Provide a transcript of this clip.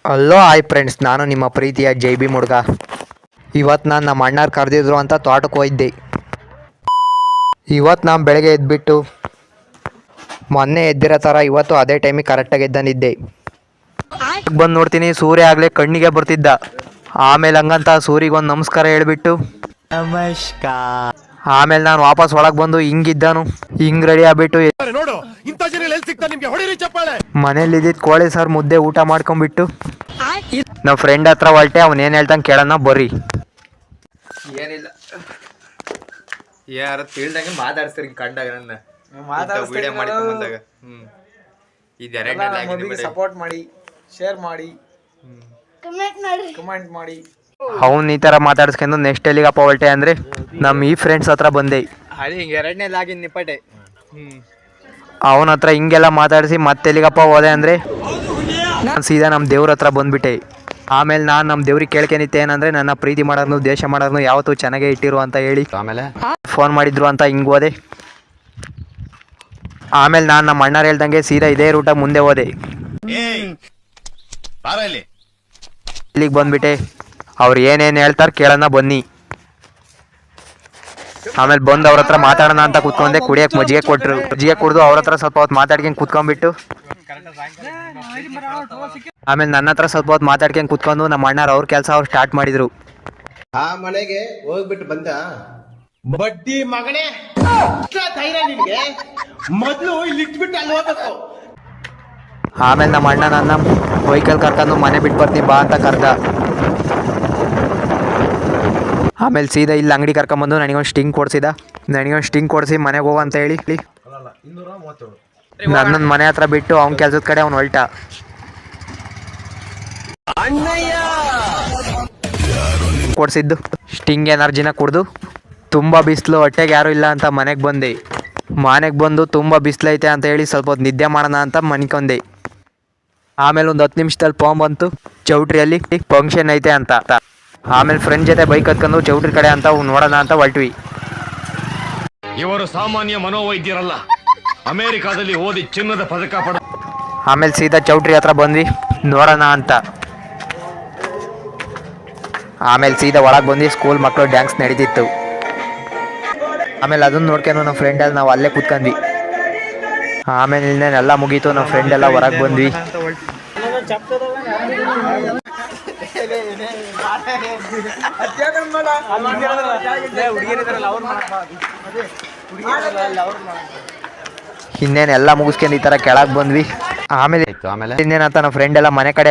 Hello hi friends, ನಾನು ನಿಮ್ಮ ಪ್ರೀತಿಯ ಜೈ ಬಿ ಮುಡ್ಗ. ಇವತ್ತು ನಾನು ನಮ್ಮ ಅಣ್ಣಾರು ಕರೆದಿದ್ರು ಅಂತ ತೋಟಕ್ಕೆ ಹೋಗಿದ್ದೆ. ಇವತ್ತು ನಾನು ಬೆಳಗ್ಗೆ ಎದ್ಬಿಟ್ಟು ಮೊನ್ನೆ ಎದ್ದಿರೋ ಥರ ಇವತ್ತು ಅದೇ ಟೈಮಿಗೆ ಕರೆಕ್ಟಾಗಿ ಎದ್ದನಿದ್ದೆ. ಬಂದು ನೋಡ್ತೀನಿ, ಸೂರ್ಯ ಆಗಲೇ ಕಣ್ಣಿಗೆ ಬರ್ತಿದ್ದ. ಆಮೇಲೆ ಹಂಗಂತ ಸೂರಿಗೆ ಒಂದು ನಮಸ್ಕಾರ ಹೇಳ್ಬಿಟ್ಟು ನಮಸ್ಕಾರ. ಆಮೇಲೆ ನಾನು ವಾಪಸ್ ಒಳಗೆ ಬಂದು ಹಿಂಗಿದ್ದಾನು, ಹಿಂಗೆ ರೆಡಿ ಆಗ್ಬಿಟ್ಟು ಮನೇಲಿ ಇದ್ದಿದ್ದು ಕೋಳಿ ಸಾರು ಮುದ್ದೆ ಊಟ ಮಾಡ್ಕೊಂಡ್ಬಿಟ್ಟು ನಮ್ಮ ಫ್ರೆಂಡ್ ಹತ್ರ ಹೊರಟೆ. ಅವನೇನು ಹೇಳ್ತಾನೆ ಕೇಳೋಣ ಬರ್ರಿ. ಏನಿಲ್ಲ, ಯಾರ ತಿಳ್ದಂಗೆ ಮಾತಾಡ್ಸ್ತಾರೆ ಕಂಡಾಗ ನನ್ನ ವಿಡಿಯೋ ಮಾಡ್ಕೊಂಬಂದಾಗ. ಸಪೋರ್ಟ್ ಮಾಡಿ, ಶೇರ್ ಮಾಡಿ, ಕಮೆಂಟ್ ಮಾಡಿ. ಅವ್ನು ಈ ಥರ ಮಾತಾಡ್ಸ್ಕೊಂಡು ನೆಕ್ಸ್ಟ್ ಎಲ್ಲಿಗಪ್ಪ ಹೊರಟೆ ಅಂದರೆ ನಮ್ಮ ಈ ಫ್ರೆಂಡ್ಸ್ ಹತ್ರ ಬಂದೆ. ಅದು ಹಿಂಗೆ ಎರಡನೇದಾಗಿ ನಿಪ್ಪಟೆ. ಅವನ ಹತ್ರ ಹಿಂಗೆಲ್ಲ ಮಾತಾಡಿಸಿ ಮತ್ತೆಲ್ಲಿಗಪ್ಪ ಹೋದೆ ಅಂದರೆ ನಾನು ಸೀದಾ ನಮ್ಮ ದೇವ್ರ ಹತ್ರ ಬಂದುಬಿಟ್ಟೆ. ಆಮೇಲೆ ನಾನು ನಮ್ಮ ದೇವ್ರಿಗೆ ಕೇಳ್ಕೊಂಡಿದ್ದೆ ಏನಂದರೆ ನನ್ನ ಪ್ರೀತಿ ಮಾಡೋನು ದೇಶ ಮಾಡೋನು ಯಾವತ್ತೂ ಚೆನ್ನಾಗೇ ಇಟ್ಟಿರು ಅಂತ ಹೇಳಿ. ಆಮೇಲೆ ಫೋನ್ ಮಾಡಿದ್ರು ಅಂತ ಹಿಂಗೆ ಹೋದೆ. ಆಮೇಲೆ ನಾನು ನಮ್ಮ ಅಣ್ಣರು ಹೇಳ್ದಂಗೆ ಸೀದಾ ಇದೇ ರೂಟಾಗಿ ಮುಂದೆ ಹೋದೆ. ಇಲ್ಲಿಗೆ ಬಂದುಬಿಟ್ಟೆ. ಅವ್ರು ಏನೇನು ಹೇಳ್ತಾರೆ ಕೇಳೋಣ ಬನ್ನಿ. ಆಮೇಲೆ ಬಂದು ಅವ್ರ ಹತ್ರ ಮಾತಾಡೋಣ ಅಂತ ಕೂತ್ಕೊಂಡೆ. ಕುಡಿಯೋಕೆ ಮಜ್ಜಿಗೆ ಕೊಟ್ಟರು. ಮಜ್ಜಿಗೆ ಕುಡಿದು ಅವ್ರ ಹತ್ರ ಸ್ವಲ್ಪ ಹೊತ್ತು ಮಾತಾಡ್ಕೊಂಡು ಕೂತ್ಕೊಂಡ್ಬಿಟ್ಟು ಆಮೇಲೆ ನನ್ನ ಹತ್ರ ಸ್ವಲ್ಪ ಹೊತ್ತು ಮಾತಾಡ್ಕೊಂಡು ಕೂತ್ಕೊಂಡು ನಮ್ಮ ಅಣ್ಣರು ಅವ್ರ ಕೆಲಸ ಅವ್ರು ಸ್ಟಾರ್ಟ್ ಮಾಡಿದ್ರು. ಆ ಮನೆಗೆ ಹೋಗ್ಬಿಟ್ಟು ಬಂದ ಬಡ್ಡಿ ಮಗನೇ, ಧೈರ್ಯ ನಿನ್ಗೆ? ಮೊದಲು ಇಲ್ಲಿ ಇಟ್ಬಿಟ್ಟು ಅಲ್ಲಿ ಹೋಗ್ಬೇಕು. ಆಮೇಲೆ ನಮ್ಮ ಅಣ್ಣ ನನ್ನ ವೆಹಿಕಲ್ ಕರ್ಕೊಂಡು ಮನೆ ಬಿಟ್ಟು ಬರ್ತೀನಿ ಬಾ ಅಂತ ಕರ್ದ. ಆಮೇಲೆ ಸೀದಾ ಇಲ್ಲಿ ಅಂಗಡಿ ಕರ್ಕೊಂಬಂದು ನನಗೊಂದು ಸ್ಟಿಂಗ್ ಕೊಡಿಸಿ ಮನೆಗೆ ಹೋಗು ಅಂತ ಹೇಳಿ ನನ್ನೊಂದು ಮನೆ ಹತ್ರ ಬಿಟ್ಟು ಅವ್ನ ಕೆಲಸದ ಕಡೆ ಅವ್ನು ಹೊಲ್ಟ. ಕೊಡಿಸಿದ್ದು ಸ್ಟಿಂಗ್ ಎನರ್ಜಿನ ಕುಡ್ದು ತುಂಬ ಬಿಸಿಲು, ಹೊಟ್ಟೆಗೆ ಯಾರೂ ಇಲ್ಲ ಅಂತ ಮನೆಗೆ ಬಂದು ತುಂಬ ಬಿಸಿಲೈತೆ ಅಂತ ಹೇಳಿ ಸ್ವಲ್ಪ ಹೊತ್ತು ನಿದ್ದೆ ಮಾಡೋಣ ಅಂತ ಮನ್ಕೊಂಡೆ. ಆಮೇಲೆ ಒಂದು 10 ನಿಮಿಷದಲ್ಲಿ ಫೋನ್ ಬಂತು, ಚೌಟ್ರಿಯಲ್ಲಿ ಫಂಕ್ಷನ್ ಐತೆ ಅಂತ. ಆಮೇಲೆ ಫ್ರೆಂಡ್ ಜೊತೆ ಬೈಕ್ ಹತ್ಕೊಂಡು ಚೌಟ್ರಿ ಕಡೆ ಅಂತ ನೋಡೋಣ ಅಂತ ಹೊರಟ್ವಿ. ಇವರು ಸಾಮಾನ್ಯ ಮನೋವೈದ್ಯರಲ್ಲ, ಅಮೆರಿಕಾದಲ್ಲಿ ಓದಿ ಚಿನ್ನದ ಪದಕ ಪಡ. ಆಮೇಲೆ ಸೀದಾ ಚೌಟ್ರಿ ಹತ್ರ ಬಂದ್ವಿ ನೋಡೋಣ ಅಂತ. ಆಮೇಲೆ ಸೀದಾ ಒಳಗೆ ಬಂದು ಸ್ಕೂಲ್ ಮಕ್ಕಳು ಡ್ಯಾನ್ಸ್ ನಡೀತಿತ್ತು. ಆಮೇಲೆ ಅದನ್ನು ನೋಡ್ಕೊಂಡು ನಮ್ಮ ಫ್ರೆಂಡಲ್ಲಿ ನಾವು ಅಲ್ಲೇ ಕೂತ್ಕೊಂಡ್ವಿ. ಆಮೇಲೆ ಇನ್ನೇನೆಲ್ಲ ಮುಗೀತು, ನಮ್ಮ ಫ್ರೆಂಡ್ ಎಲ್ಲ ಹೊರಗೆ ಬಂದ್ವಿ. ಇನ್ನೇನೆಲ್ಲ ಮುಗಿಸ್ಕೊಂಡು ಈ ಥರ ಕೆಳಗೆ ಬಂದ್ವಿ. ಆಮೇಲೆ ಇನ್ನೇನಂತ ನಮ್ಮ ಫ್ರೆಂಡ್ ಎಲ್ಲ ಮನೆ ಕಡೆ